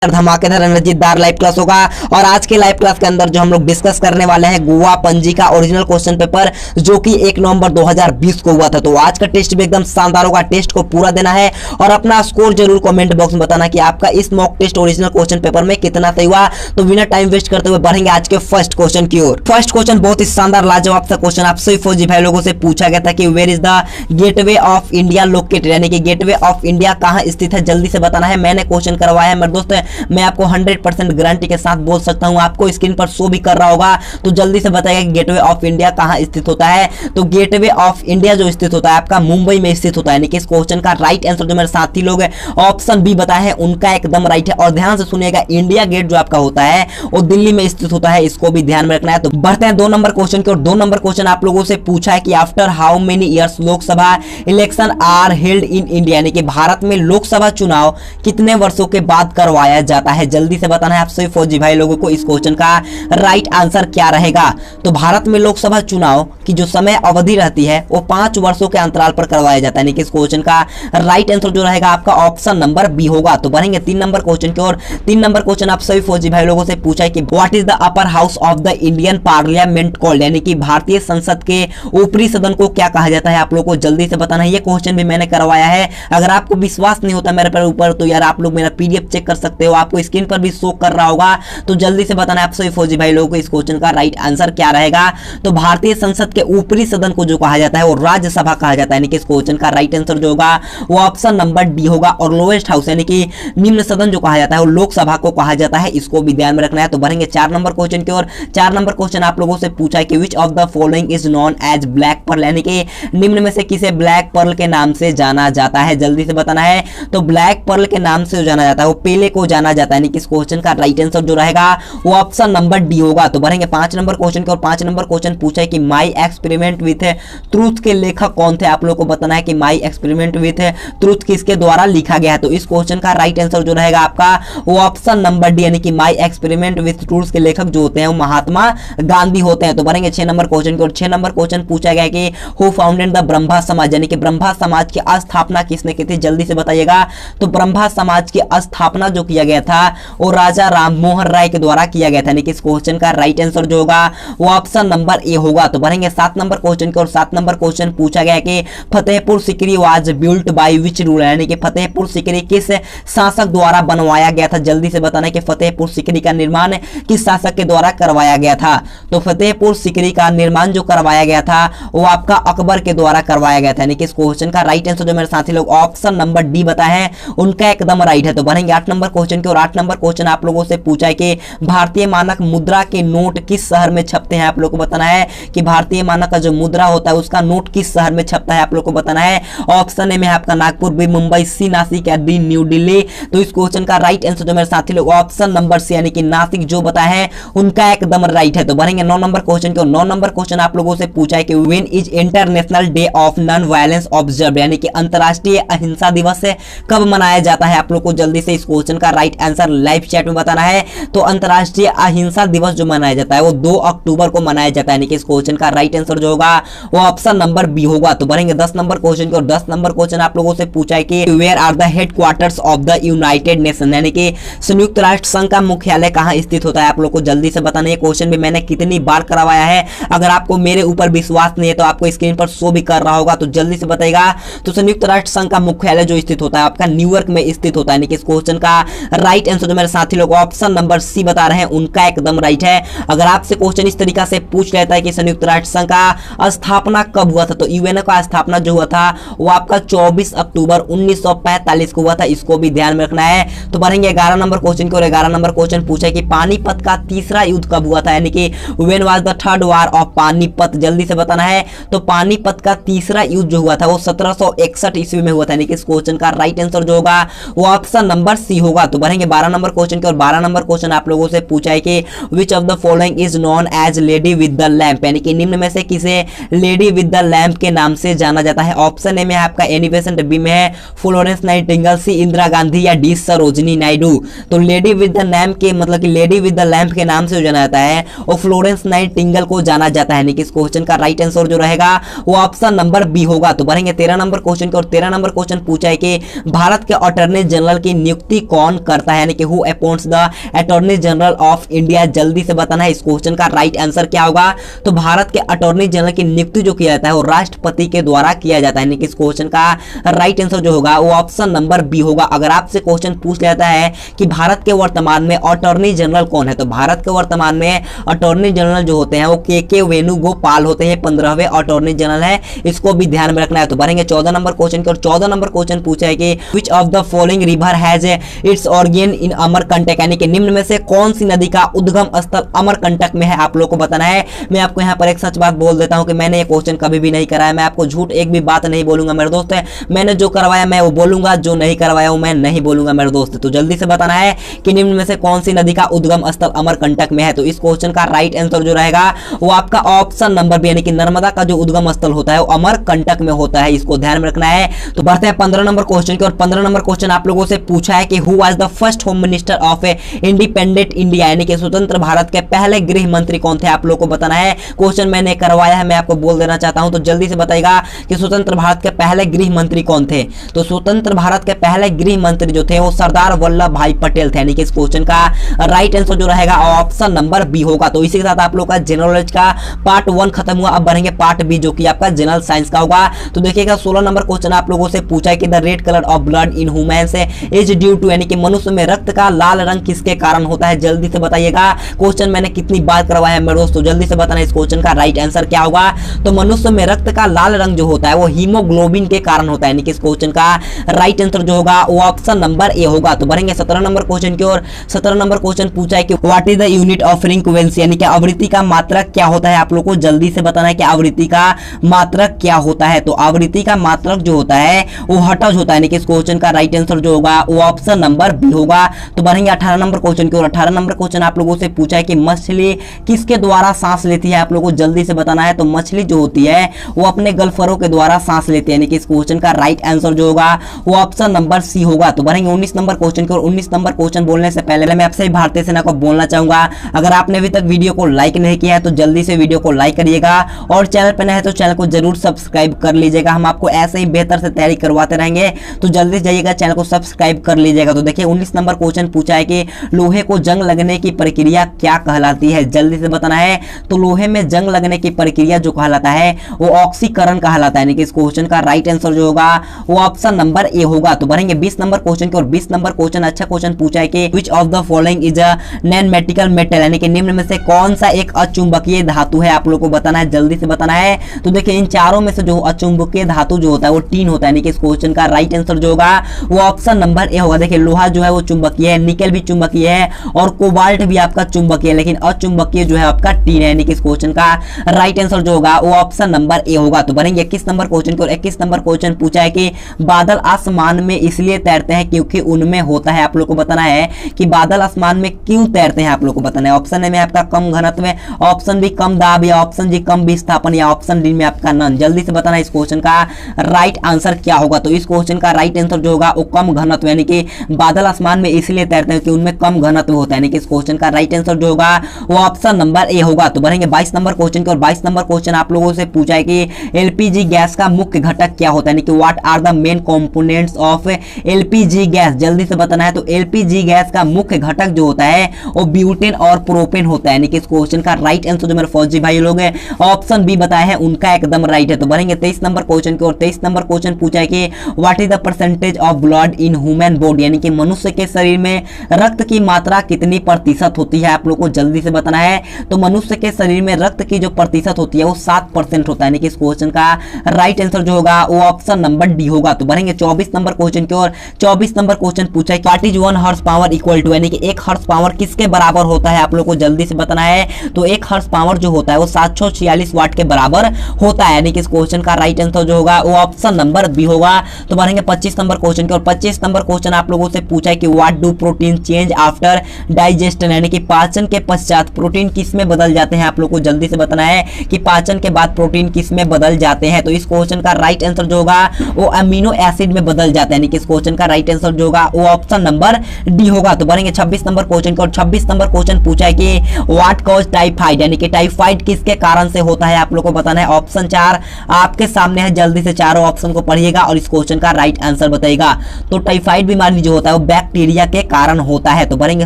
धमाकेदार एनर्जीदार live class होगा। और आज के लाइव क्लास के अंदर जो हम लोग डिस्कस करने वाले हैं गोवा पंजी का ओरिजिनल क्वेश्चन पेपर जो कि 1 नवंबर 2020 को हुआ था। तो आज का टेस्ट भी एकदम शानदार होगा, टेस्ट को पूरा देना है और अपना स्कोर जरूर कमेंट बॉक्स में बताना कि आपका इस mock test original question paper में कितना सही हुआ। तो बिना टाइम वेस्ट करते हुए बढ़ेंगे आज के फर्स्ट क्वेश्चन की ओर। फर्स्ट क्वेश्चन बहुत ही शानदार लाजवाब सा क्वेश्चन आप सभी फौजी भाई लोगों से पूछा गया था कि where is the Gateway of India located, यानी कि गेटवे ऑफ इंडिया कहां स्थित है, जल्दी से बताना है। मैंने क्वेश्चन करवाया है मेरे दोस्त, मैं आपको 100% गारंटी के साथ बोल सकता हूं, आपको स्क्रीन पर शो भी कर रहा होगा। तो जल्दी से बताइएगा कि गेटवे ऑफ इंडिया कहां स्थित होता है। तो गेटवे ऑफ इंडिया जो स्थित होता है आपका मुंबई में स्थित होता है। यानी कि इस क्वेश्चन का राइट आंसर जो मेरे साथी लोग ऑप्शन बी बताए हैं उनका एकदम राइट है। और ध्यान से सुनिएगा, इंडिया गेट जो आपका होता है वो दिल्ली में स्थित होता है, इसको भी ध्यान में रखना है। तो बढ़ते हैं 2 नंबर क्वेश्चन की ओर। 2 नंबर क्वेश्चन आप लोगों से पूछा है कि after how many years Lok Sabha election are held in India, यानी कि भारत में लोकसभा चुनाव कितने वर्षों के बाद करवाया जाता है। जल्दी से बताना है आप सभी फौजी भाई लोगों को इस क्वेश्चन का राइट आंसर क्या रहेगा। तो भारत में लोकसभा चुनाव की जो समय अवधि रहती है वो 5 वर्षों के अंतराल पर करवाया जाता है। यानी कि इस क्वेश्चन का राइट आंसर जो रहेगा आपका ऑप्शन नंबर बी होगा। तो बढ़ेंगे 3 नंबर क्वेश्चन की ओर। 3 नंबर क्वेश्चन आप सभी फौजी भाई लोगों से पूछा है कि what is the upper house of the Indian parliament called, यानी कि भारतीय संसद के ऊपरी सदन को क्या कहा जाता है। आप लोगों को जल्दी से बताना है। ये क्वेश्चन भी मैंने करवाया है। अगर आपको विश्वास नहीं होता मेरे पर ऊपर तो यार आप लोग मेरा पीडीएफ चेक कर सकते हो, आपको स्क्रीन पर भी शो कर रहा होगा। तो जल्दी से बताना है आप सभी फौजी भाई लोगों को इस क्वेश्चन का राइट आंसर क्या रहेगा। तो भारतीय संसद के ऊपरी सदन को जो कहा जाता है वो राज्यसभा कहा जाता है। यानी कि इस क्वेश्चन का राइट आंसर जो होगा वो ऑप्शन नंबर डी होगा। और लोएस्ट हाउस यानी कि निम्न सदन जो कहा जाता है वो लोकसभा को कहा जाता है, इसको भी ध्यान में रखना है। तो बढ़ेंगे 4 नंबर क्वेश्चन की ओर। 4 नंबर क्वेश्चन आप लोगों से पूछा है कि which of the following is known as black pearl, यानी कि निम्न में से किसे ब्लैक पर्ल के नाम से जाना जाता है। जल्दी से बताना है। तो ब्लैक पर्ल के नाम से जाना जाता है वो पेले को जाना जाता है। यानी कि इस क्वेश्चन का राइट आंसर जो रहेगा वो ऑप्शन नंबर डी होगा। तो बढ़ेंगे 5 नंबर क्वेश्चन की ओर। 5 नंबर क्वेश्चन पूछा है कि माई एक्सपेरिमेंट विथ ट्रूथ के लेखक कौन थे। आप लोगों को बताना है कि माई एक्सपेरिमेंट विथ ट्रूथ किसके द्वारा लिखा गया है। तो इस क्वेश्चन का राइट आंसर जो रहेगा आपका वो ऑप्शन नंबर डी, यानी कि माई एक्सपेरिमेंट विथ ट्रूथ के लेखक जो होते हैं वो महात्मा गांधी होते हैं। तो बढ़ेंगे 6 नंबर क्वेश्चन की ओर। 6 नंबर क्वेश्चन पूछा गया कि हु फाउंडेड द ब्रह्मा समाज, यानी कि ब्रह्मा समाज की स्थापना किसने की थी। जल्दी से बताइएगा। तो ब्रह्मा समाज की स्थापना जो किया गया था वो राजा राम मोहन राय के द्वारा किया गया था। यानी कि इस क्वेश्चन का राइट आंसर जो होगा वो ऑप्शन नंबर ए होगा। तो बढ़ेंगे 7 नंबर क्वेश्चन की ओर। 7 नंबर क्वेश्चन पूछा गया कि Fatehpur Sikri was built by which ruler, यानी कि फतेहपुर सीकरी किस शासक द्वारा बनवाया गया था। जल्दी से बताना है कि फतेहपुर सीकरी का निर्माण किस शासक के द्वारा करवाया गया था। तो फतेहपुर सीकरी का निर्माण जो करवाया गया था वो आपका अकबर के द्वारा करवाया गया था। यानी कि इस क्वेश्चन का राइट आंसर जो मेरे साथी लोग ऑप्शन नंबर डी बताए हैं उनका एकदम राइट है। तो बढ़ेंगे 8 नंबर क्वेश्चन की ओर। 8 नंबर क्वेश्चन आप लोगों से पूछा है कि भारतीय मानक मुद्रा के नोट किस शहर में छपते हैं। आप लोगों को बताना है कि भारतीय मानक का जो मुद्रा होता है उसका नोट किस शहर में छपता है। आप लोगों को बताना है। ऑप्शन ए में आपका नागपुर, बी मुंबई, सी नासिक या डी न्यू दिल्ली। तो इस क्वेश्चन का राइट आंसर जो मेरे साथी लोग ऑप्शन नंबर सी, यानी कि नासिक जो बताया है उनका एकदम राइट है। तो बढ़ेंगे 9 नंबर क्वेश्चन की ओर। 9 नंबर क्वेश्चन आप लोगों से पूछा है कि when is international day of non violence observed, यानी कि अंतरराष्ट्रीय अहिंसा दिवस कब मनाया जाता है। आप लोग को जल्दी से इस क्वेश्चन का राइट आंसर लाइव चैट में बताना है। तो अंतरराष्ट्रीय अहिंसा दिवस जो मनाया जाता है वो 2 अक्टूबर को मनाया जाता है। यानी कि इस क्वेश्चन का राइट आंसर जो होगा वो ऑप्शन नंबर बी होगा। तो बढ़ेंगे 10 नंबर क्वेश्चन की ओर। 10 नंबर क्वेश्चन आप लोगों से पूछा है कि where are the headquarters of the united nation, यानी कि संयुक्त राष्ट्र संघ का मुख्यालय कहां स्थित होता है। आप लोग को जल्दी से बताना है। क्वेश्चन भी मैंने कितनी बार करवाया है, अगर आपको मेरे ऊपर विश्वास नहीं है तो आपको स्क्रीन पर शो भी कर रहा होगा। तो जल्दी से बताएगा। तो संयुक्त राष्ट्र संघ का मुख्यालय जो स्थित होता है आपका न्यूयॉर्क में स्थित होता है। यानी कि इस क्वेश्चन का राइट आंसर जो मेरे साथी लोग ऑप्शन नंबर सी बता रहे हैं उनका एकदम राइट है। अगर आपसे क्वेश्चन इस तरीका से पूछ लेता है कि संयुक्त राष्ट्र संघ का स्थापना कब हुआ था, तो यूएनओ का स्थापना जो हुआ था वो आपका 24 अक्टूबर 1945 को हुआ था, इसको भी ध्यान में रखना है। तो बढ़ेंगे 11 नंबर क्वेश्चन की ओर। 11 नंबर क्वेश्चन पूछा है कि पानीपत का तीसरा युद्ध कब हुआ था, यानी कि when was the third war of Panipat. जल्दी से बताना है। तो पानीपत का तीसरा युद्ध जो हुआ था वो 1761 ईस्वी में हुआ था। यानी कि इस क्वेश्चन का राइट आंसर जो होगा वो ऑप्शन नंबर सी होगा। तो बढ़ेंगे 12 नंबर क्वेश्चन की ओर। 12 नंबर क्वेश्चन आप लोगों से पूछा है कि which of the following is known as lady with the lamp, यानी कि निम्न में से किसे लेडी विद द लैंप के नाम से जाना जाता है। ऑप्शन ए में आपका एनी बेसेंट, बी में है फ्लोरेंस नाइटिंगेल, सी इंदिरा गांधी या डी सरोजिनी नायडू। तो लेडी विद द लैंप के मतलब कि लेडी विद द लैंप के नाम से जाना जाता है और फ्लोरेंस नाइटिंगेल को जाना जाता है। यानी कि इस क्वेश्चन का राइट आंसर जो रहेगा वो ऑप्शन नंबर बी होगा। तो बढ़ेंगे 13 नंबर क्वेश्चन की ओर। 13 नंबर क्वेश्चन पूछा है कि भारत के अटॉर्नी जनरल की नियुक्ति कौन करता है, यानी कि who appoints the attorney general of India. जल्दी से बताना है इस क्वेश्चन का राइट आंसर क्या होगा। तो भारत के अटॉर्नी जनरल की नियुक्ति जो किया जाता है वो राष्ट्रपति के द्वारा किया जाता है, यानी कि इस क्वेश्चन का राइट आंसर जो होगा वो ऑप्शन नंबर बी होगा। अगर आपसे क्वेश्चन पूछ लेता है कि भारत के वर्तमान में अटॉर्नी जनरल कौन है, तो भारत के वर्तमान में अटॉर्नी जनरल जो होते हैं वो के वेणुगोपाल होते हैं, 15वें अटॉर्नी जनरल है, इसको भी ध्यान में रखना है। तो बढ़ेंगे 14 नंबर क्वेश्चन की, और 14 नंबर क्वेश्चन पूछा है कि which of the following river has its origin in Amarkantak, यानी कि निम्न में से कौन सी नदी का उद्गम स्थल अमरकंटक में है, आप लोगों को बताना है। मैं आपको यहाँ पर एक सच बात बोल देता हूँ कि मैंने ये क्वेश्चन कभी भी नहीं कराया, मैं आपको झूठ एक भी बात नहीं बोलूंगा मेरे दोस्त। मैंने जो करवाया मैं वो बोलूंगा, जो नहीं करवाया वो मैं नहीं बोलूंगा मेरे दोस्त। तो जल्दी से बताना है कि निम्न में से कौन सी नदी का उद्गम स्थल अमरकंटक में है। तो इस क्वेश्चन का राइट आंसर जो रहेगा वो आपका ऑप्शन नंबर बी, यानी कि नर्मदा का जो उद्गम स्थल होता है वो अमरकंटक में होता है, इसको ध्यान में रखना है। तो बढ़ते हैं 15 नंबर क्वेश्चन की, और 15 नंबर क्वेश्चन आप लोगों से पूछा है कि who was the first home minister of independent India, यानी कि स्वतंत्र भारत के पहले गृह मंत्री कौन थे, आप लोगों को बताना है। क्वेश्चन मैंने करवाया है, मैं आपको बोल देना चाहता हूं, तो जल्दी से बताइएगा कि स्वतंत्र भारत के पहले गृह मंत्री कौन थे। तो स्वतंत्र भारत के पहले गृह मंत्री जो थे वो सरदार वल्लभ भाई पटेल थे, यानी कि इस क्वेश्चन का राइट आंसर जो रहेगा ऑप्शन नंबर बी होगा। तो इसी के साथ आप लोग का जनरल नॉलेज का पार्ट 1 खत्म हुआ। अब बढ़ेंगे पार्ट बी जो कि आपका जनरल साइंस का होगा। तो देखिएगा 16 नंबर क्वेश्चन आप लोगों से पूछा है कि the red colour of blood in humans is due to, यानी कि मनुष्य में रक्त का लाल रंग किसके कारण होता है। जल्दी से बताइएगा, क्वेश्चन मैंने कितनी बार करवाया है मेरे दोस्तों, जल्दी से बताना इस क्वेश्चन का राइट आंसर क्या होगा। तो मनुष्य में रक्त का लाल रंग जो होता है वो हीमोग्लोबिन के कारण होता है, यानी कि इस क्वेश्चन का राइट आंसर जो होगा वो ऑप्शन नंबर ए होगा। तो बढ़ेंगे 17 नंबर क्वेश्चन की ओर। 17 नंबर क्वेश्चन पूछा है कि what is the unit of frequency, यानी कि आवृत्ति का मात्रक क्या होता है। आप लोगों को जल्दी से बताना है कि आवृत्ति का मात्रक क्या होता है। तो आवृत्ति का मात्रक जो होता है वो हर्ट्ज होता है, यानी कि इस क्वेश्चन का राइट आंसर जो होगा वो ऑप्शन नंबर बी होगा। तो बढ़ेंगे 18 नंबर क्वेश्चन की ओर। 18 नंबर क्वेश्चन आप लोगों से पूछा है कि मछली किसके द्वारा सांस लेती है, आप लोगों को जल्दी से बताना है। तो मछली जो होती है वो अपने गलफरों के द्वारा सांस लेती है, यानी कि इस क्वेश्चन का राइट आंसर जो होगा वो ऑप्शन नंबर सी होगा। तो बढ़ेंगे 19 नंबर क्वेश्चन की ओर। 19 नंबर क्वेश्चन बोलने से पहले मैं आपसे भारतीय सेना को बोलना चाहूंगा, अगर आपने अभी तक वीडियो को लाइक नहीं किया है तो जल्दी से वीडियो को लाइक करिएगा, और चैनल पर नए हैं तो चैनल को जरूर सब्सक्राइब कर लीजिएगा। हम आपको ऐसे ही बेहतर से तैयारी करवाते रहेंगे, तो जल्दी से जाइएगा चैनल को सब्सक्राइब कर लीजिएगा। तो देखिए 19 नंबर क्वेश्चन पूछा है कि लोहे को जंग लगने की प्रक्रिया क्या कहलाती है। जल्दी से बताना है। तो लोहे में जंग लगने की प्रक्रिया जो कहलाता है वो ऑक्सीकरण कहलाता है, यानी कि इस क्वेश्चन का राइट आंसर जो होगा वो ऑप्शन नंबर ए होगा। तो बढ़ेंगे 20 नंबर क्वेश्चन की ओर। 20 नंबर क्वेश्चन अच्छा क्वेश्चन पूछा है कि which of the following is a non-metal metal, यानी कि निम्न में से कौन सा एक अचुंबकीय धातु है, आप लोगों को बताना है, जल्दी से बताना है। तो देखिए इन चारों में से जो अचुंबकीय धातु जो होता है वो टीन होता है, यानी कि इस क्वेश्चन का राइट आंसर जो होगा वो ऑप्शन नंबर ए होगा। देखिए लोहा जो है वो चुंबकीय है, निकल भी चुंबकीय है, और कोबाल्ट भी आपका चुंबकीय है, लेकिन अचुंबकीय जो है आपका टीन है, यानी कि इस क्वेश्चन का राइट आंसर जो होगा वो ऑप्शन नंबर ए होगा। तो बढ़ेंगे 21 नंबर क्वेश्चन की ओर। 21 नंबर क्वेश्चन पूछा है कि बादल आसमान में इसलिए तैरते हैं क्योंकि उनमें होता है, आप लोग को बताना है कि बादल आसमान में क्यों तैरते हैं, आप लोग को बताना है। ऑप्शन ए में आपका कम घनत्व में, ऑप्शन बी कम दाब, या ऑप्शन जी कम विस्थापन, या ऑप्शन डी में आपका नन। जल्दी से बताना इस क्वेश्चन का राइट आंसर क्या होगा। तो इस क्वेश्चन का राइट आंसर जो होगा वो कम घनत्व, यानी कि बादल आसमान में इसलिए तैरते हैं कि उनमें कम घनत्व होता है, यानी कि इस क्वेश्चन का राइट आंसर जो होगा वो ऑप्शन नंबर ए होगा। तो बढ़ेंगे 22 नंबर क्वेश्चन की ओर। 22 नंबर क्वेश्चन आप लोगों से पूछा है कि एलपीजी गैस का मुख्य घटक क्या होता है, यानी कि what are the main components of LPG gas. जल्दी से बताना है। तो एलपीजी गैस का मुख्य घटक जो होता है वो ब्यूटेन और प्रोपेन होता है, यानी कि इस क्वेश्चन का राइट आंसर जो मेरे फौजी भाई लोग हैं ऑप्शन बी बताए हैं उनका एकदम राइट है। तो बढ़ेंगे 23 नंबर क्वेश्चन की ओर। 23 नंबर क्वेश्चन पूछा है कि what is the percentage of blood in human body, यानी कि मनुष्य के शरीर में रक्त की मात्रा कितनी प्रतिशत होती है, आप लोग को जल्दी से बताना है। तो मनुष्य के शरीर में रक्त की जो प्रतिशत होती है वो 7% होता है, यानी कि इस क्वेश्चन का राइट आंसर जो होगा वो ऑप्शन नंबर डी होगा। तो बढ़ेंगे 24 नंबर क्वेश्चन की ओर। 24 नंबर क्वेश्चन पूछा है what is 1 horse power equal to, यानी कि 1 हॉर्स पावर किसके बराबर होता है, आप लोग को जल्दी से बताना है। तो 1 हॉर्स पावर जो होता है वो 746 वाट के बराबर होता है, यानी कि इस क्वेश्चन का राइट आंसर जो होगा वो ऑप्शन नंबर बी होगा। तो बढ़ेंगे 25 नंबर क्वेश्चन की ओर। 25 नंबर क्वेश्चन आप लोगों से पूछा है कि what do protein change after digestion, यानी कि पाचन के पश्चात प्रोटीन किस में बदल जाते हैं, आप लोग को जल्दी से बताना है कि पाचन के बाद प्रोटीन किस में बदल जाते हैं। तो इस क्वेश्चन का राइट आंसर जो होगा वो अमीनो एसिड में बदल जाते हैं, यानी कि इस क्वेश्चन का राइट आंसर जो होगा वो ऑप्शन नंबर डी होगा। तो बढ़ेंगे 26 नंबर क्वेश्चन की ओर। 26 नंबर क्वेश्चन पूछा है कि व्हाट कॉज टाइफाइड, यानी कि टाइफाइड किसके कारण से होता है, आप लोग को बताना है। ऑप्शन 4 आपके सामने है, जल्दी से चारों ऑप्शन को पढ़िएगा और इस क्वेश्चन का राइट आंसर बताइएगा। तो टाइफाइड बीमारी जो होता है वो बैक्टीरिया के कारण होता है। तो बढ़ेंगे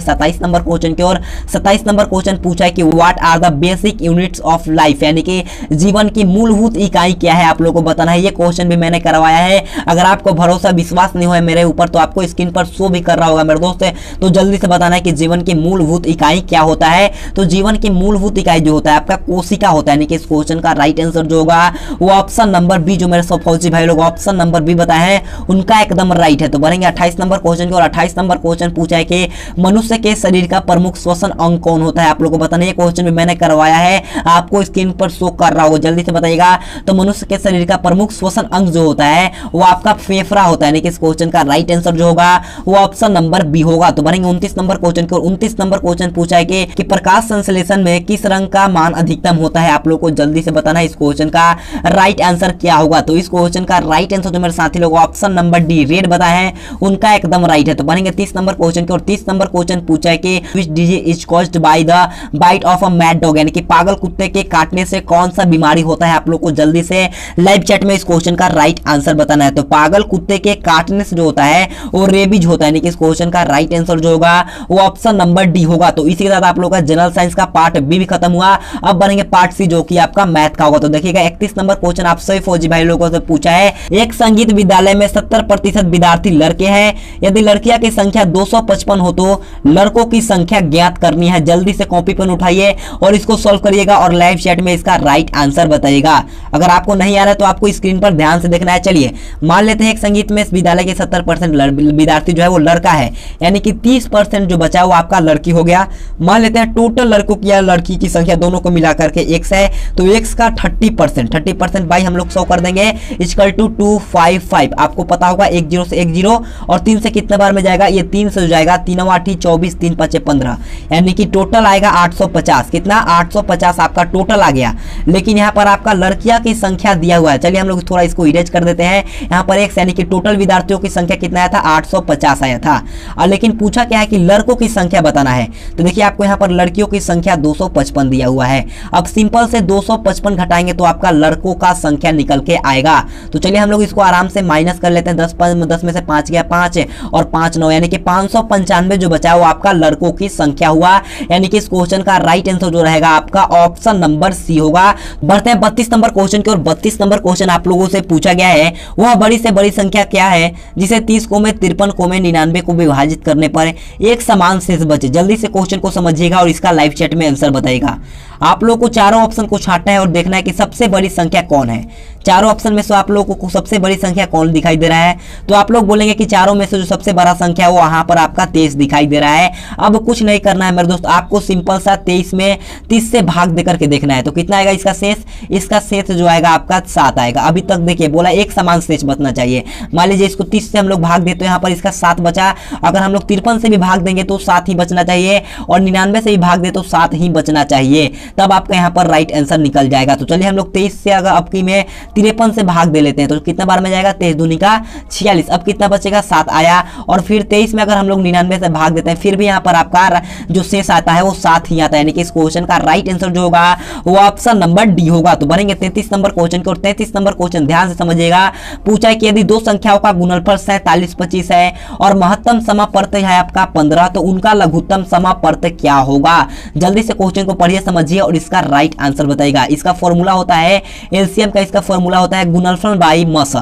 27 नंबर क्वेश्चन की ओर। 27 नंबर क्वेश्चन पूछा है कि what are the basic units of life, यानी कि जीवन की मूलभूत इकाई क्या है, आप लोगों को बताना है। ये क्वेश्चन भी मैंने करवाया है। अगर आपको भरोसा विश्वास नहीं हुआ मेरे ऊपर तो आपको स्क्रीन पर शो भी कर रहा होगा मेरे दोस्त, तो जल्दी से बताना है कि जीवन की मूलभूत इकाई क्या होता है। तो जीवन की मूलभूत इकाई जो होता है आपका कोशिका होता है, यानी कि इस क्वेश्चन का राइट आंसर जो होगा वो ऑप्शन नंबर बी, जो मेरे सब फौजी भाई लोग ऑप्शन नंबर बी बताए हैं उनका एकदम राइट है। तो बढ़ेंगे 28 नंबर क्वेश्चन की ओर। 28 नंबर क्वेश्चन पूछा है कि मनुष्य के शरीर का प्रमुख श्वसन अंग कौन होता है, आप लोगों को बताना है। ये क्वेश्चन भी मैंने करवाया है, आपको स्क्रीन पर शो कर रहा होगा, जल्दी से बताइएगा। तो मनुष्य के शरीर का प्रमुख श्वसन अंग जो होता है वो आपका फेफड़ा होता है, यानी कि इस क्वेश्चन का राइट आंसर जो होगा वो ऑप्शन नंबर बी होगा। तो बढ़ेंगे 29 नंबर क्वेश्चन की ओर। 29 नंबर क्वेश्चन पूछा है कि प्रकाश संश्लेषण में किस रंग का मान अधिकतम होता है, आप लोग को जल्दी से बताना है इस क्वेश्चन का राइट आंसर क्या होगा। तो इस क्वेश्चन का राइट आंसर जो मेरे साथी लोग ऑप्शन नंबर डी रेड बताए हैं उनका एकदम राइट है। तो बढ़ेंगे 30 नंबर क्वेश्चन की ओर। 30 नंबर क्वेश्चन पूछा है कि which disease is caused by the bite of a mad dog, यानी कि पागल कुत्ते के काटने से कौन सा बीमारी होता है, आप लोग को जल्दी से लाइव चैट में इस क्वेश्चन का राइट आंसर बताना है। तो पागल कुत्ते के काटने से जो होता है वो रेबीज होता है, यानी कि इस क्वेश्चन का राइट आंसर जो होगा वो ऑप्शन नंबर डी होगा। तो इसी के साथ आप लोग का जनरल साइंस का पार्ट बी भी खत्म हुआ। अब बढ़ेंगे पार्ट सी जो कि आपका मैथ का होगा। तो देखिएगा 31 नंबर क्वेश्चन आप सभी फौजी भाई लोगों से पूछा है, एक संगीत विद्यालय में 70% विद्यार्थी लड़के हैं, यदि लड़कियां की संख्या 255 हो तो लड़कों की संख्या ज्ञात करनी है। जल्दी से कॉपी पेन उठाइए और इसको सॉल्व करिएगा और लाइव चैट में इसका राइट आंसर बताइएगा। अगर आपको नहीं आ रहा है तो आपको स्क्रीन पर ध्यान से देखना है। चलिए मान लेते हैं एक संगीत में इस विद्यालय के 70% विद्यार्थी जो है वो लड़का है, यानी कि 30% जो बचा वो आपका लड़की हो गया। मान लेते हैं टोटल लड़कों की या लड़की की संख्या दोनों को मिलाकर के x है, तो x का 30% बाई हम लोग 100 कर देंगे इक्वल टू 255। आपको पता होगा 1 0 से 1 0 और 3 से कितने बार में जाएगा, ये 3 से हो जाएगा, 3 8 24 3 5 15, यानी कि टोटल आएगा 850। कितना 850 आपका टोटल आ गया। लेकिन यहाँ पर आपका लड़कियां की संख्या दिया हुआ है, चलिए हम लोग थोड़ा इसको इरेज कर देते हैं। यहाँ पर x यानी कि टोटल विद्यार्थियों की संख्या कितना आया था, 850 आया था। और लेकिन पूछा क्या है कि लड़कों की संख्या बताना है। तो देखिए आपको यहाँ पर लड़कियों की संख्या 255 दिया हुआ है। अब सिंपल से 255 घटाएंगे तो आपका लड़कों का संख्या निकल के आएगा। तो चलिए हम लोग इसको आराम से माइनस कर लेते हैं। 10 में से 5 गया 5 और 5 9, यानी कि 595 जो बचा वो आपका लड़कों की संख्या हुआ। यानी कि इस क्वेश्चन का राइट आंसर जो रहेगा आपका ऑप्शन नंबर सी होगा। बढ़ते हैं 32 नंबर क्वेश्चन की ओर। 32 नंबर क्वेश्चन आप लोगों से पूछा गया है, वह बड़ी से बड़ी संख्या क्या है जिसे 30 को में 53 को में 99 को विभाजित करने पर एक समान शेष बचे। जल्दी से क्वेश्चन को समझिएगा और इसका लाइव चैट में आंसर बताइएगा। आप लोगों को चारों ऑप्शन को छांटना है और देखना है कि सबसे बड़ी संख्या कौन है। चारों ऑप्शन में से आप लोगों को सबसे बड़ी संख्या कौन दिखाई दे रहा है, तो आप लोग बोलेंगे कि चारों में से जो सबसे बड़ा संख्या है वो वहां पर आपका 23 दिखाई दे रहा है। अब कुछ नहीं करना है मेरे दोस्त, आपको सिंपल सा 23 में 30 से भाग देकर के देखना है। तो कितना आएगा इसका शेष, इसका शेष जो आएगा आपका 7 आएगा। अभी तक देखिए बोला एक समान शेष बचना चाहिए। मान लीजिए इसको 30 से हम लोग भाग देते हैं, यहाँ पर इसका 7 बचा। अगर हम लोग 53 से भी भाग देंगे तो 7 ही बचना चाहिए और 99 से भी भाग दे तो 7 ही बचना चाहिए, तब आपका यहाँ पर राइट आंसर निकल जाएगा। तो चलिए हम लोग 23 से अगर अब की में 53 से भाग दे लेते हैं तो कितना बार में जाएगा, 23 दूनी का 46। अब कितना बचेगा, 7 आया। और फिर 23 में अगर हम लोग 99 से भाग देते हैं फिर भी यहाँ पर आपका जो शेष आता है वो 7 ही आता है, यानी कि इस क्वेश्चन का राइट आंसर जो होगा वो ऑप्शन नंबर डी होगा। तो बढ़ेंगे 33 नंबर क्वेश्चन को। 33 नंबर क्वेश्चन ध्यान से समझिएगा। पूछा है कि यदि दो संख्याओं का गुणनफल 47 25 है और महत्तम समापर्त है आपका 15, तो उनका लघुत्तम समापर्त क्या होगा। जल्दी से क्वेश्चन को पढ़िए समझिए और इसका राइट आंसर बताइएगा। इसका फॉर्मूला होता है एलसीएम का, इसका फॉर्मूला होता है गुणनफल बाई मस,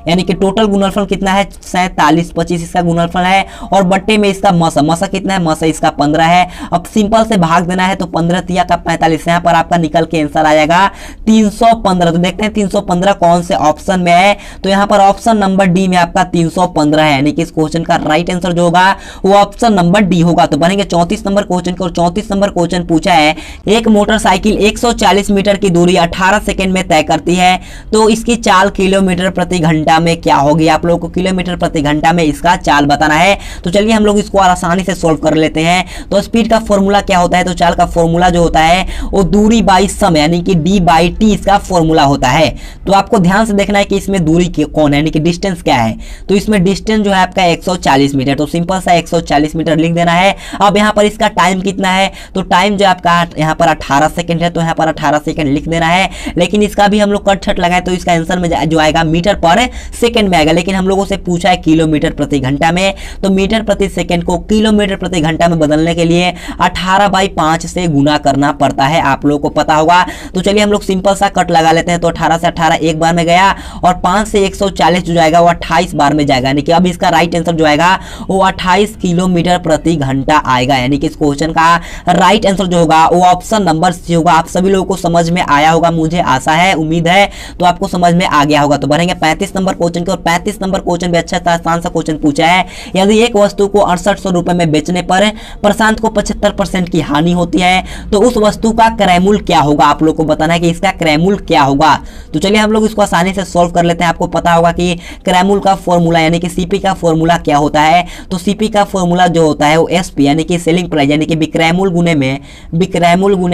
यानी कि टोटल गुणनफल कितना है 47 25 इसका गुणनफल है और बट्टे में इसका मसा कितना है, मसा इसका 15 है। अब सिंपल से भाग देना है तो 15 तिया का 45, यहाँ पर आपका निकल के आंसर आ जाएगा 315। तो देखते हैं 315 कौन से ऑप्शन में है, तो यहाँ पर ऑप्शन नंबर डी में आपका 315 है, यानी कि इस क्वेश्चन का राइट आंसर जो होगा वो ऑप्शन नंबर डी होगा। तो बनेंगे 34 नंबर क्वेश्चन को। 34 नंबर क्वेश्चन पूछा है, एक मोटरसाइकिल 140 मीटर की दूरी 18 सेकेंड में तय करती है, तो इसकी चाल किलोमीटर प्रति घंटा में क्या होगी। आप लोगों को किलोमीटर प्रति घंटा में इसका चाल बताना है। तो चलिए हम लोग इसको आसानी से सॉल्व कर लेते हैं। तो स्पीड का फॉर्मूला क्या होता है, तो चाल का फॉर्मूला जो होता है वो दूरी बाई समय, यानी कि डी बाई टी इसका फॉर्मूला होता है। तो आपको ध्यान से देखना है कि इसमें दूरी कौन है, यानी कि डिस्टेंस क्या है। तो इसमें डिस्टेंस जो है आपका 140 मीटर, तो सिंपल सा 140 मीटर लिख देना है। अब यहाँ पर इसका टाइम कितना है, तो टाइम जो आपका यहाँ पर 18 सेकेंड है, तो यहाँ पर 18 सेकेंड लिख देना है। लेकिन इसका भी हम लोग कट छट लगाए तो इसका आंसर में जो आएगा मीटर पर सेकंड में आएगा, लेकिन हम लोगों से पूछा है किलोमीटर प्रति घंटा में, तो मीटर प्रति सेकंड को किलोमीटर प्रति घंटा में बदलने के लिए 18/5 से गुना करना पड़ता है, आप लोगों को पता होगा। तो चलिए हम लोग सिंपल सा कट लगा लेते हैं। तो 18 से 18 एक बार में गया और 5 से 140 जो जाएगा वो 28 बार में जाएगा, यानी कि अब इसका राइट आंसर जो आएगा वो 28 किलोमीटर प्रति घंटा आएगा। यानी कि इस क्वेश्चन का राइट आंसर जो होगा वो ऑप्शन नंबर सी होगा। आप सभी लोगों को समझ में आया होगा, मुझे आशा है, उम्मीद है तो आपको समझ में आ गया होगा। तो बढ़ेंगे 35 नंबर क्वेश्चन के, और 35 नंबर क्वेश्चन भी अच्छा आसान सा क्वेश्चन पूछा है। यदि एक वस्तु को 6800 रुपए में बेचने पर प्रशांत को 75% की हानि होती है तो उस वस्तु का क्रय मूल्य क्या होगा, आप लोग को बताना है कि इसका क्रय मूल्य क्या होगा। तो चलिए हम लोग इसको आसानी से सॉल्व कर लेते हैं। आपको पता होगा कि क्रय मूल्य का फॉर्मूला यानी कि सीपी का फॉर्मूला क्या होता है। तो सीपी का फॉर्मूला जो होता है वो एसपी यानी कि सेलिंग प्राइस यानी कि विक्रय मूल्य गुने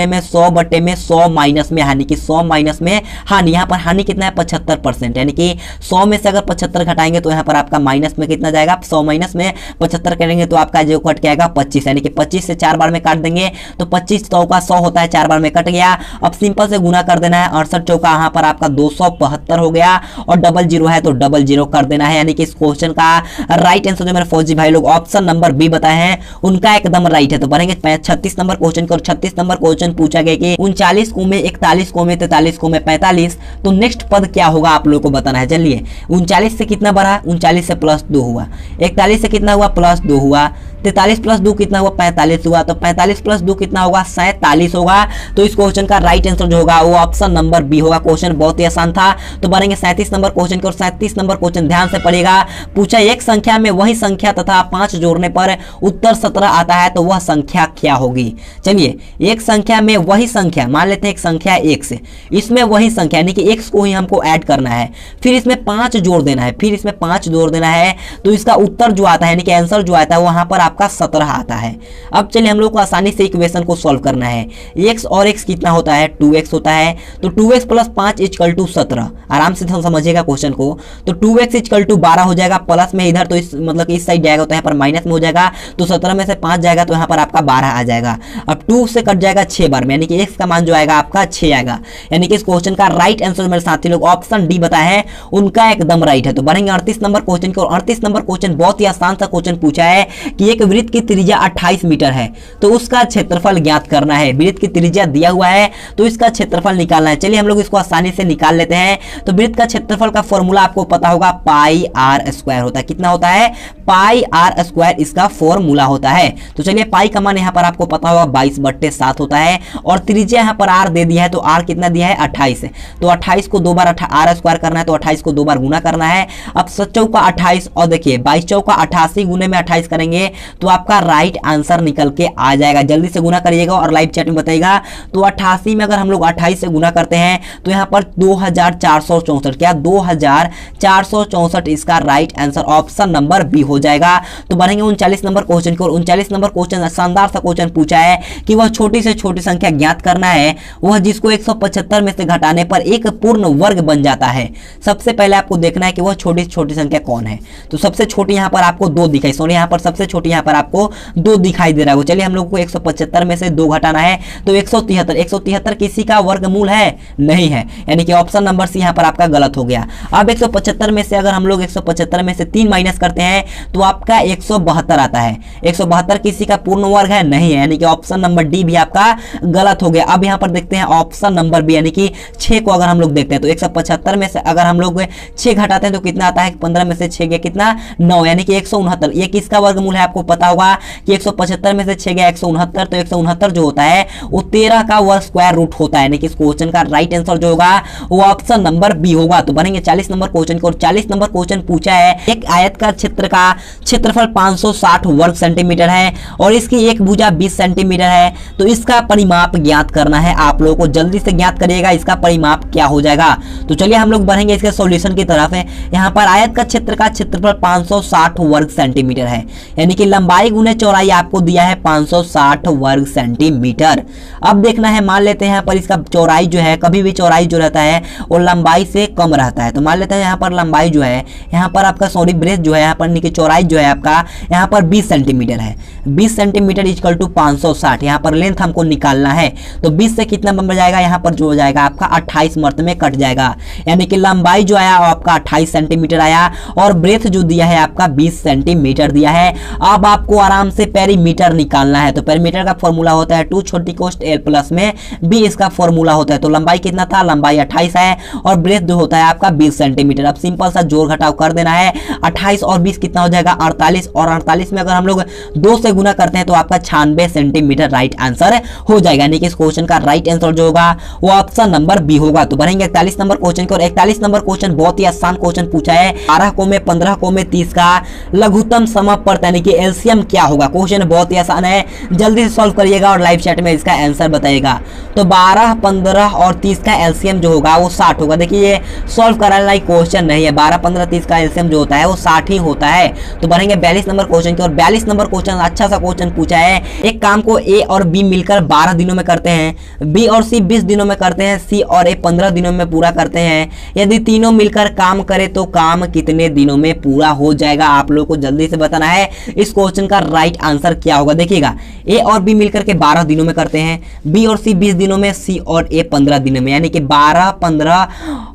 में 100/100 माइनस में हानि की 100 माइनस में हानि। यहाँ पर हानि कितना है 75%, यानी कि 100 में से अगर 75 घटाएंगे तो यहाँ पर आपका माइनस में कितना जाएगा, 100 माइनस में 75 करेंगे तो आपका जो कट के आएगा 25, यानी कि 25 से 4 बार में काट देंगे तो 25 100 का 100 होता है, 4 बार में कट गया। अब सिंपल से गुना कर देना है, 68 चौका यहाँ पर आपका 272 हो गया और डबल जीरो है तो डबल जीरो कर देना है। यानी कि इस क्वेश्चन का राइट आंसर जो मेरे फौजी भाई लोग ऑप्शन नंबर बी बताए हैं उनका एकदम राइट है। तो बढ़ेंगे 36 नंबर क्वेश्चन को, और 36 नंबर क्वेश्चन पूछा गया कि 39 को में 41 को में 43 को में 45, तो नेक्स्ट पद क्या होगा आप लोगों को बताना है। चलिए 39 से कितना बढ़ा, 39 से +2 हुआ, 41 से कितना हुआ +2 हुआ, 43 + 2 कितना हुआ 45 हुआ, तो 45 + 2 कितना होगा 47 होगा। तो इस क्वेश्चन का राइट आंसर जो होगा वो ऑप्शन नंबर बी होगा। क्वेश्चन बहुत ही आसान था। तो बढ़ेंगे 37 नंबर क्वेश्चन को, और 37 नंबर क्वेश्चन ध्यान से पढ़िएगा। पूछा एक संख्या में वही संख्या तथा 5 जोड़ने पर उत्तर 17 आता है तो वह संख्या क्या होगी। चलिए एक संख्या में वही संख्या, मान लेते हैं एक संख्या x से, इसमें वही संख्या यानी कि x को ही हमको ऐड करना है, फिर इसमें 5 जोड़ देना है, फिर इसमें 5 जोड़ देना है, तो इसका उत्तर जो आता है यानी कि आंसर जो आता है वहां पर आपका 17 आता है। अब चलिए हम लोग को आसानी से इक्वेशन को सॉल्व करना है। x और x कितना होता है 2x होता है, तो 2x + 5 = 17। आराम से समझिएगा क्वेश्चन को। तो 2x = 12 हो जाएगा, प्लस में इधर तो इस मतलब कि इस साइड जाएगा तो यहाँ पर माइनस में हो जाएगा, तो 17 में से 5 जाएगा तो यहाँ पर आपका 12 आ जाएगा। अब 2 से कट जाएगा 6 बार में, यानी कि x का मान जो आएगा आपका 6 आएगा। यानी कि इस क्वेश्चन का राइट आंसर मेरे साथी लोग ऑप्शन डी बताए हैं उनका एकदम राइट है। तो बढ़ेंगे 38 नंबर क्वेश्चन को, और 38 नंबर क्वेश्चन बहुत ही आसान सा क्वेश्चन पूछा है कि एक वृत्त की त्रिज्या 28 मीटर है तो उसका क्षेत्रफल ज्ञात करना है। वृत्त की त्रिज्या दिया हुआ है तो इसका क्षेत्रफल निकालना है। चलिए हम लोग इसको आसानी से निकाल लेते हैं। तो वृत्त का क्षेत्रफल का फॉर्मूला आपको पता होगा πr² होता है। कितना होता है πr² इसका फॉर्मूला होता है। तो चलिए पाई का मान यहाँ पर आपको पता होगा 22/7 होता है, और त्रिज्या यहाँ पर r दे दिया है तो r कितना दिया है 28 है, तो 28 को 2 बार r² करना है, तो 28 को 2 बार गुना करना है। अब 7 चौका 28 और देखिए 22 चौका 88 गुने में 28 करेंगे तो आपका राइट आंसर निकल के आ जाएगा। जल्दी से गुना करिएगा और लाइव चैट में बताइएगा। तो 88 में अगर हम लोग 28 से गुना करते हैं तो यहाँ पर 2464, क्या 2464 इसका right answer option number B हो जाएगा। तो बढ़ेंगे 39 नंबर क्वेश्चन को, 39 नंबर क्वेश्चन शानदार सा क्वेश्चन पूछा है कि वह छोटी से छोटी संख्या ज्ञात करना है, वह जिसको 175 में से घटाने पर एक पूर्ण वर्ग बन जाता है। सबसे पहले आपको देखना है कि वह छोटी से छोटी संख्या कौन है। तो सबसे छोटी यहाँ पर आपको 2 दिखाई, सॉरी यहाँ पर सबसे छोटी यहाँ पर आपको 2 दिखाई दे रहा है। चलिए हम लोग को 175 में से 2 घटाना है तो 173 किसी का वर्गमूल है नहीं है, यानी कि ऑप्शन नंबर सी यहाँ पर आपका गलत हो गया। अब 175 में से अगर हम लोग 175 में से 3 माइनस करते हैं तो आपका 172 आता है। 172 किसी का पूर्ण वर्ग है नहीं है, यानी कि ऑप्शन नंबर डी भी आपका गलत हो गया। अब यहाँ पर देखते हैं ऑप्शन नंबर बी, यानी कि 6 को अगर हम लोग देखते हैं तो 175 में से अगर हम लोग 6 घटाते हैं तो कितना आता है, 15 में से 6 गया कितना 9, यानी कि 169। ये किसका वर्गमूल है आपको पता होगा कि 175 में से 6 गया 169, तो 169 जो होता है वो 13 का वर्ग स्क्वायर रूट होता है। यानी कि इस क्वेश्चन का राइट आंसर जो होगा वो ऑप्शन नंबर बी होगा। तो बनेंगे 40 नंबर क्वेश्चन को, 40 नंबर क्वेश्चन पूछा है एक आयत का क्षेत्र का क्षेत्रफल 560 वर्ग सेंटीमीटर है और इसकी एक भुजा 20 सेंटीमीटर है, तो इसका परिमाप ज्ञात करना है। आप लोगों को जल्दी से ज्ञात करिएगा इसका परिमाप क्या हो जाएगा। तो चलिए हम लोग बढ़ेंगे इसके सॉल्यूशन की तरफ है। यहाँ पर आयत का क्षेत्र का क्षेत्रफल 560 वर्ग सेंटीमीटर है, यानी कि लंबाई गुने चौड़ाई आपको दिया है 560 वर्ग सेंटीमीटर। अब देखना है, मान लेते हैं यहाँ पर इसका चौड़ाई जो है, कभी भी चौड़ाई जो रहता है वो लंबाई से कम रहता है। तो मान लेते हैं यहाँ पर लंबाई जो है, यहाँ पर आपका सॉरी ब्रेथ जो है, यहाँ पर नीचे चौड़ाई जो है आपका यहाँ पर 20 सेंटीमीटर है। 20 सेंटीमीटर इक्वल टू 560, यहाँ पर लेंथ हमको निकालना है। तो 20 से कितना बन जाएगा, यहाँ पर जो हो जाएगा आपका 28 मर्त में कट जाएगा, यानी कि लंबाई जो आया वो आपका 28 सेंटीमीटर आया और ब्रेथ जो दिया है आपका 20 सेंटीमीटर दिया है। अब आपको आराम से पेरीमीटर निकालना है। तो पेरीमीटर का फॉर्मूला होता है 2 छोटी कोष्ट l प्लस में b, इसका फॉर्मूला होता है। तो लंबाई कितना था, लंबाई 28 है और ब्रेथ जो होता है आपका 20 सेंटीमीटर। अब सिंपल सा जोड़ घटाव कर देना है, 28 और 20 कितना हो जाएगा 48, और 48 में अगर हम लोग 2 से गुना करते हैं तो आपका 96 सेंटीमीटर राइट आंसर हो जाएगा। यानी कि इस क्वेश्चन का राइट आंसर जो होगा वो ऑप्शन नंबर बी होगा। तो बढ़ेंगे 41 नंबर क्वेश्चन की, और 41 नंबर क्वेश्चन बहुत ही आसान क्वेश्चन पूछा है। 12 को में 15 को में 30 का लघुत्तम समापवर्त यानी कि एलसीएम क्या होगा। क्वेश्चन बहुत ही आसान है, जल्दी से सॉल्व करिएगा और लाइव चैट में इसका आंसर बताइएगा। तो 12, 15 और 30 का एलसीएम जो होगा वो 60 होगा। देखिए ये सॉल्व कराने लायक क्वेश्चन नहीं है, 12, 15, 30 का एलसीएम जो होता है वो 60 ही होता है। तो बढ़ेंगे 42 नंबर क्वेश्चन की, और 42 नंबर क्वेश्चन अच्छा सा क्वेश्चन पूछा है। एक काम को ए और बी मिलकर 12 दिनों में करते हैं, बी और सी 20 दिनों में करते हैं, सी और ए 15 दिनों में पूरा करते हैं। यदि तीनों मिलकर काम करे तो काम कितने दिनों में पूरा हो जाएगा, आप लोगों को जल्दी से बताना है। इस क्वेश्चन का राइट आंसर क्या होगा, देखिएगा ए और बी मिलकर के 12 दिनों में करते हैं, बी और सी 20 दिनों में, सी और ए 15 दिनों में, यानी कि 12, 15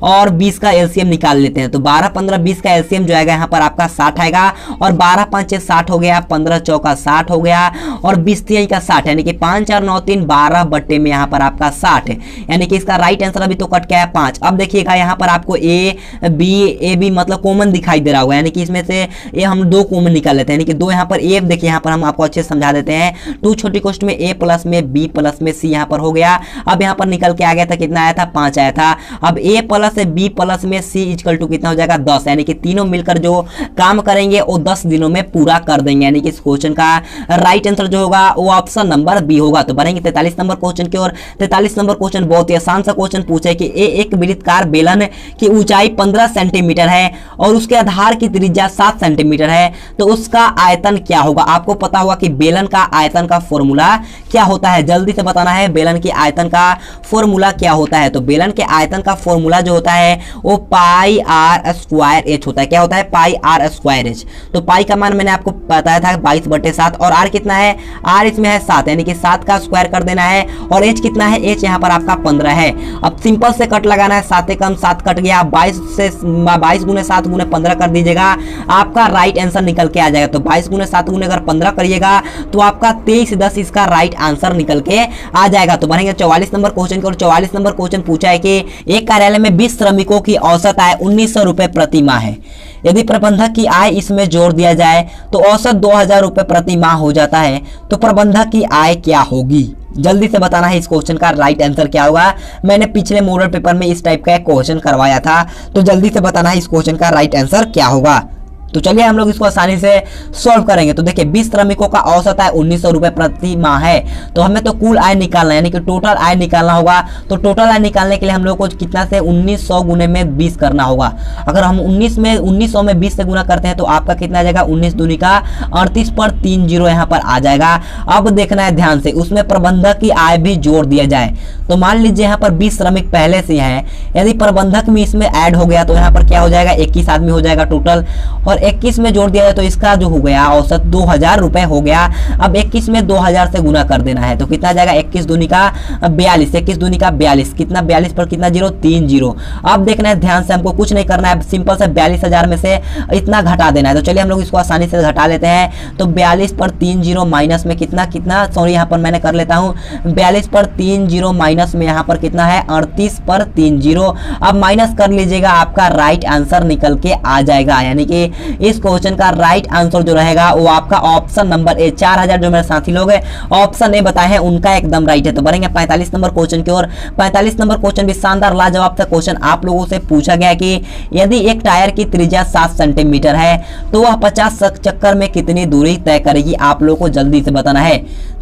और 20 का एलसीएम निकाल लेते हैं। तो 12, 15, 20 का एलसीएम जो आएगा यहाँ पर आपका 60 आएगा, और 12, 5, 6, 60 हो गया, 15, 4 60 हो गया, और 20, 3 का 60, यानी कि 5, 4, 9, 3, 12 बट्टे में यहाँ पर आपका 60 है। यानी कि इसका राइट आंसर अभी तो कट गया है 5। अब देखिएगा यहाँ पर आपको ए बी मतलब कॉमन दिखाई दे रहा होगा, यानी कि इसमें से ये हम 2 कॉमन निकाल लेते हैं, यानी कि 2 यहाँ पर ए, देखिए यहाँ पर हम आपको अच्छे से समझा देते हैं। 2 छोटी कोष्ट में ए प्लस में बी प्लस में सी यहाँ पर हो गया। अब यहाँ पर निकल के आ गया था, कितना आया था 5 आया था। अब ए प्लस बी प्लस में सी इक्वल टू कितना हो जाएगा 10, यानी कि तीनों मिलकर जो काम करेंगे वो 10 दिनों में पूरा कर देंगे। यानी कि इस क्वेश्चन का राइट आंसर जो होगा वो ऑप्शन नंबर बी होगा। तो बढ़ेंगे 43 नंबर क्वेश्चन की ओर। 43 नंबर क्वेश्चन बहुत ही आसान सा क्वेश्चन पूछे कि एक वृत्ताकार बेलन की ऊंचाई 15 सेंटीमीटर है और उसके आधार की त्रिज्या 7 सेंटीमीटर है, तो उसका आयतन क्या होगा। आपको पता होगा कि बेलन का आयतन का फॉर्मूला क्या होता है, जल्दी से बताना है बेलन की आयतन का फॉर्मूला क्या होता है। तो बेलन के आयतन का फॉर्मूला जो होता है वो पाई आर स्क्वायर एच होता है। क्या होता है, पाई आर स्क्वायर एच। तो पाई का मान मैंने आपको बताया था 22/7, और आर कितना है, आर इसमें है 7, यानी कि 7 का स्क्वायर कर देना है, और एच कितना है, एच यहाँ पर आपका 15 है। अब सिंपल से कट लगाना है, 7 कम 7 कट गया, 22 गुने 7 गुने 15 कर दीजिएगा, आपका राइट आंसर निकल के आ जाएगा। तो 22 गुने 7 गुने अगर 15 करिएगा तो आपका 23/10 इसका राइट आंसर निकल के आ जाएगा। तो बनेंगे 44 नंबर क्वेश्चन की, और 44 नंबर क्वेश्चन पूछा है कि एक कार्यालय में 20 श्रमिकों की औसत आय 1900 रुपए प्रति माह है। यदि प्रबंधक की आय इसमें जोड़ दिया जाए तो औसत 2000 रुपए प्रति माह हो जाता है, तो प्रबंधक की आय क्या होगी। जल्दी से बताना है इस क्वेश्चन का राइट आंसर क्या होगा। मैंने पिछले मॉडल पेपर में इस टाइप का एक क्वेश्चन करवाया था, तो जल्दी से बताना है इस क्वेश्चन का राइट आंसर क्या होगा। तो चलिए हम लोग इसको आसानी से सॉल्व करेंगे। तो देखिए 20 श्रमिकों का औसत आय 1900 रुपए प्रति माह है, तो हमें तो कुल आय निकालना है, यानी कि टोटल आय निकालना होगा। तो टोटल आय निकालने के लिए हम लोग को कितना से 1900 गुने में 20 करना होगा। अगर हम 1900 में 20 से गुना करते हैं तो आपका कितना आ जाएगा, 19 दूनी का 38 पर 3 जीरो यहाँ पर आ जाएगा। अब देखना है ध्यान से, उसमें प्रबंधक की आय भी जोड़ दिया जाए। तो मान लीजिए यहाँ पर 20 श्रमिक पहले से हैं, यदि प्रबंधक भी इसमें ऐड हो गया तो यहाँ पर क्या हो जाएगा, 21 आदमी हो जाएगा टोटल, और 21 में जोड़ दिया जाए तो इसका जो हो गया औसत 2000 रुपए हो गया। अब 21 में 2000 से गुना कर देना है, तो कितना आ जाएगा, 21 दूनी का 42, 21 दूनी का 42, कितना 42 पर कितना जीरो, 3 जीरो। अब देखना है ध्यान से, हमको कुछ नहीं करना है, सिंपल से 42,000 में से इतना घटा देना है। तो चलिए हम लोग इसको आसानी से घटा लेते हैं। तो 42 पर 3 जीरो माइनस में कितना कितना, सॉरी यहाँ पर मैंने कर लेता हूँ, 42 पर 3 जीरो माइनस में यहाँ पर कितना है, 38 पर 3 जीरो। अब माइनस कर लीजिएगा, आपका राइट आंसर निकल के आ जाएगा। यानी कि इस क्वेश्चन का राइट आंसर जो रहेगा वो आपका ऑप्शन नंबर ए। 4000 जो मेरे साथी लोग ऑप्शन ए बताए हैं उनका एकदम राइट है। तो बढ़ेंगे 45 नंबर क्वेश्चन की ओर। 45 नंबर क्वेश्चन भी शानदार लाजवाब सा क्वेश्चन आप लोगों से पूछा गया कि यदि एक टायर की त्रिज्या 7 सेंटीमीटर है तो वह 50 चक्कर में कितनी दूरी तय करेगी, आप लोगों को जल्दी से बताना है।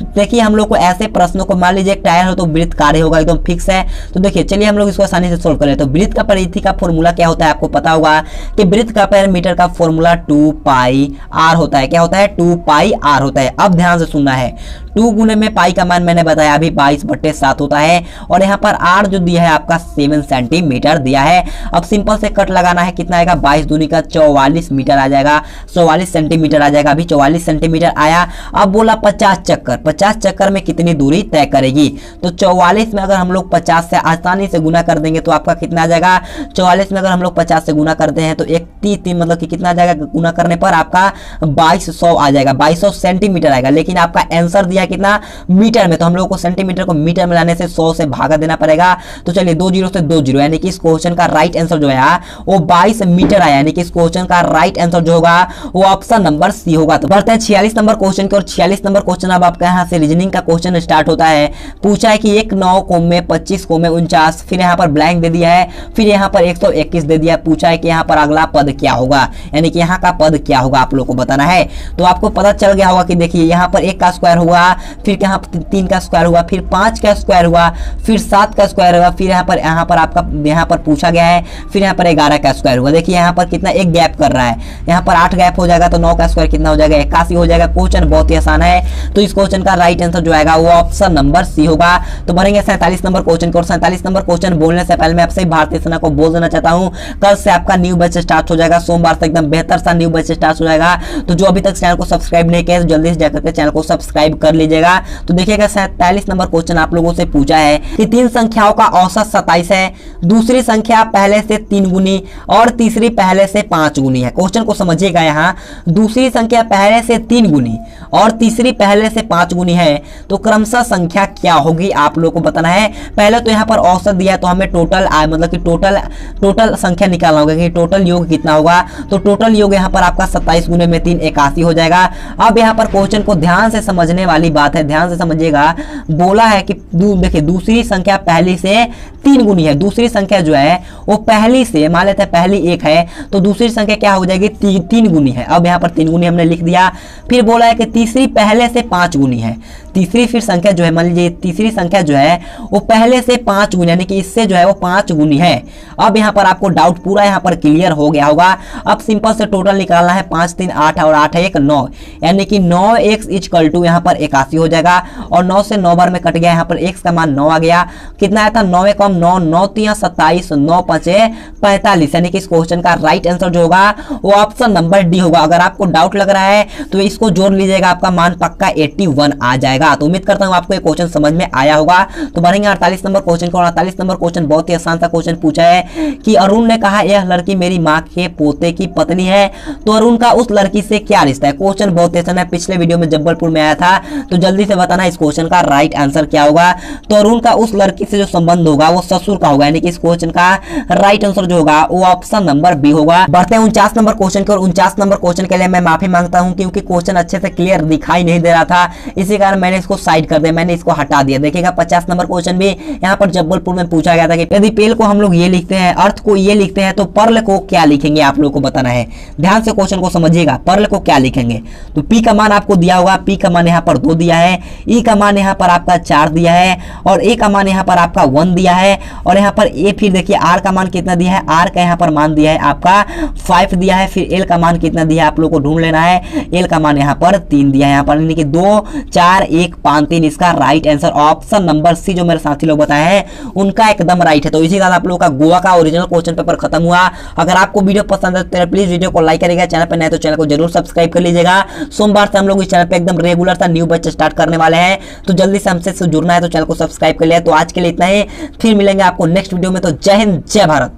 देखिए हम लोग को ऐसे प्रश्नों को, मान लीजिए एक टायर हो तो वृत्त कार्य होगा, एकदम फिक्स है। तो देखिए चलिए हम लोग इसको आसानी से सोल्व करें। तो वृत्त का परिधि का फॉर्मूला क्या होता है, आपको पता होगा कि वृत्त का पैरामीटर का फॉर्मूला फॉर्मूला 2 पाई आर होता है। क्या होता है? 2 पाई आर होता है। अब ध्यान से सुनना है, 2 गुने में पाई का मान मैंने बताया अभी 22/7 होता है, और यहाँ पर आर जो दिया है आपका 7 सेंटीमीटर दिया है। अब सिंपल से कट लगाना है, कितना आएगा? 22 दूनी का 44 मीटर आ जाएगा, 44 सेंटीमीटर आ जाएगा। अभी 44 सेंटीमीटर आया। अब बोला 50 चक्कर, 50 चक्कर में कितनी दूरी तय करेगी? तो 44 में अगर हम लोग 50 से आसानी से गुना कर देंगे तो आपका कितना आ जाएगा? 44 में अगर हम लोग 50 से गुना करते हैं तो 1 मतलब कि कितना आ जाएगा? गुना करने पर आपका 2200 आ जाएगा, 2200 सेंटीमीटर आएगा। लेकिन आपका आंसर दिया कितना? मीटर में, तो हम लोग को सेंटीमीटर को मीटर में लाने से 100 से भागा देना पड़ेगा। तो चलिए 2 जीरो से 2 जीरो, यानी कि इस क्वेश्चन का राइट आंसर जो है वो 22 मीटर आया, यानी कि इस क्वेश्चन का राइट आंसर जो होगा वो ऑप्शन नंबर सी होगा। तो बढ़ते हैं 46 नंबर क्वेश्चन की, और 46 नंबर क्वेश्चन अब आपका यहाँ से रीजनिंग का क्वेश्चन स्टार्ट होता है। पूछा है कि 1 9 को में 25 को में 49, फिर यहाँ पर ब्लैंक दे दिया है, फिर यहाँ पर 121 दे दिया। पूछा है कि यहाँ पर अगला पद क्या होगा, यानी कि यहाँ का पद क्या होगा आप लोग को बताना है। तो आपको पता चल गया होगा कि देखिए यहाँ पर 1 का स्क्वायर हुआ, फिर यहाँ 3 का स्क्वायर हुआ, फिर 5 का स्क्वायर हुआ, फिर 7 का स्क्वायर हुआ, फिर यहाँ पर आपका यहाँ पर पूछा गया है, फिर यहाँ पर 11 का स्क्वायर हुआ। देखिए यहाँ पर कितना एक गैप कर रहा है, यहाँ पर 8 गैप हो जाएगा, तो 9 का स्क्वायर कितना हो जाएगा? 81 हो जाएगा। क्वेश्चन बहुत ही आसान है, तो इस क्वेश्चन का राइट आंसर जो आएगा वो ऑप्शन नंबर सी होगा। तो बढ़ेंगे 47 नंबर क्वेश्चन को, और 47 नंबर क्वेश्चन बोलने से पहले मैं आपसे भारतीय सेना को बोल देना चाहता हूँ, कल से आपका न्यू बैच स्टार्ट हो जाएगा, सोमवार से एकदम बेहतर सा न्यू बैच स्टार्ट हो जाएगा। तो जो अभी तक चैनल को सब्सक्राइब नहीं किया है जल्दी से जाकर के चैनल को सब्सक्राइब कर लीजिएगा। तो देखिएगा 47 नंबर क्वेश्चन आप लोगों से पूछा है कि 3 संख्याओं का औसत 27 है, दूसरी संख्या पहले से 3 गुनी और तीसरी पहले से 5 गुनी है। क्वेश्चन को समझिएगा, यहाँ दूसरी संख्या पहले से 3 गुनी और तीसरी पहले से 5 गुनी है, तो क्रमशः संख्या क्या होगी आप लोगों को बताना है। पहले तो यहाँ पर औसत दिया है, तो हमें टोटल मतलब कि टोटल संख्या निकालना होगा कि टोटल योग कितना होगा। तो टोटल योग यहाँ पर आपका 27 गुने में 3 81 हो जाएगा। अब यहाँ पर क्वेश्चन को ध्यान से समझने वाली बात है, ध्यान से समझिएगा। बोला है कि देखिए दूसरी संख्या पहली से 3 गुनी है, दूसरी संख्या जो है वो पहली से, मान लेते हैं पहली 1 है तो दूसरी संख्या क्या हो जाएगी? 3 गुनी है। अब यहाँ पर 3 गुनी हमने लिख दिया। फिर बोला है कि तीसरी पहले से 5 गुनी है, तीसरी फिर संख्या जो है मान लीजिए तीसरी संख्या जो है वो पहले से 5 गुनी, यानी कि इससे जो है वो 5 गुनी है। अब यहाँ पर आपको डाउट पूरा यहाँ पर क्लियर हो गया होगा। अब सिंपल से टोटल निकालना है, 5 3 8 और 8 1 9, यानी कि 9x इक्वल टू यहाँ पर 81 हो जाएगा। और 9 से 9 बार में कट गया, यहाँ पर x का मान 9 आ गया। कितना आया था? 9 1 9 9 3 27 9 5 45, यानी कि इस क्वेश्चन का राइट आंसर जो होगा वो ऑप्शन नंबर डी होगा। अगर आपको डाउट लग रहा है तो इसको जोड़ लीजिएगा, आपका मान पक्का 81 आ जाएगा। तो उम्मीद करता हूं आपको ये क्वेश्चन समझ में आया होगा। तो बढ़ेंगे 48 नंबर क्वेश्चन को। 48 नंबर क्वेश्चन बहुत ही आसान सा क्वेश्चन पूछा है कि अरुण ने कहा यह लड़की मेरी माँ के पोते की पत्नी है, तो अरुण का उस लड़की से क्या रिश्ता है? क्वेश्चन बहुत आसान है, पिछले वीडियो में जबलपुर में आया था, तो जल्दी से बताना इस क्वेश्चन का राइट आंसर क्या होगा। तो अरुण का उस लड़की से जो संबंध होगा वो ससुर का होगा, यानी कि इस क्वेश्चन का राइट आंसर जो होगा वो ऑप्शन नंबर बी होगा। बढ़ते हैं 49 नंबर क्वेश्चन की, और 49 नंबर क्वेश्चन के लिए मैं माफी मांगता हूं क्योंकि क्वेश्चन अच्छे से क्लियर दिखाई नहीं दे रहा था, इसी कारण मैंने इसको साइड कर दिया, मैंने इसको हटा दिया। देखिएगा 50 नंबर क्वेश्चन भी यहाँ पर जबलपुर में पूछा गया था कि यदि पेल को हम लोग ये लिखते हैं, अर्थ को ये लिखते हैं, तो पर्ल को क्या लिखेंगे आप लोगों को बताना है। ध्यान से क्वेश्चन को समझिएगा, पर्ल को क्या लिखेंगे। तो पी का मान आपको दिया होगा, पी का मान यहाँ पर 2 दिया है, ई का मान यहाँ पर आपका 4 दिया है, और ए का मान यहाँ पर आपका 1 दिया है, और यहाँ पर ए फिर देखिए आर का मान कितना दिया है, आर का यहाँ पर मान दिया है आपका 5 दिया है, फिर एल का मान कितना दिया है आप लोग को ढूंढ लेना है, एल का मान यहाँ पर 3 दिया है, यहाँ पर यानी कि 2 4 1 5 3 इसका right answer option number C जो मेरे साथी लोग बताए हैं उनका एकदम राइट है। तो इसी के साथ आप लोगों का गोवा का ओरिजिनल क्वेश्चन पेपर खत्म हुआ। अगर आपको वीडियो पसंद है तो प्लीज वीडियो को लाइक करिएगा, चैनल पर नए तो चैनल को जरूर सब्सक्राइब कर लीजिएगा। सोमवार से हम लोग इस चैनल पे एकदम रेगुलर सा न्यू बैच स्टार्ट करने वाले हैं, तो जल्दी से हमसे जुड़ना है तो चैनल को सब्सक्राइब कर लिया। तो आज के लिए इतना ही, फिर मिलेंगे आपको नेक्स्ट वीडियो में। तो जय हिंद, जय भारत।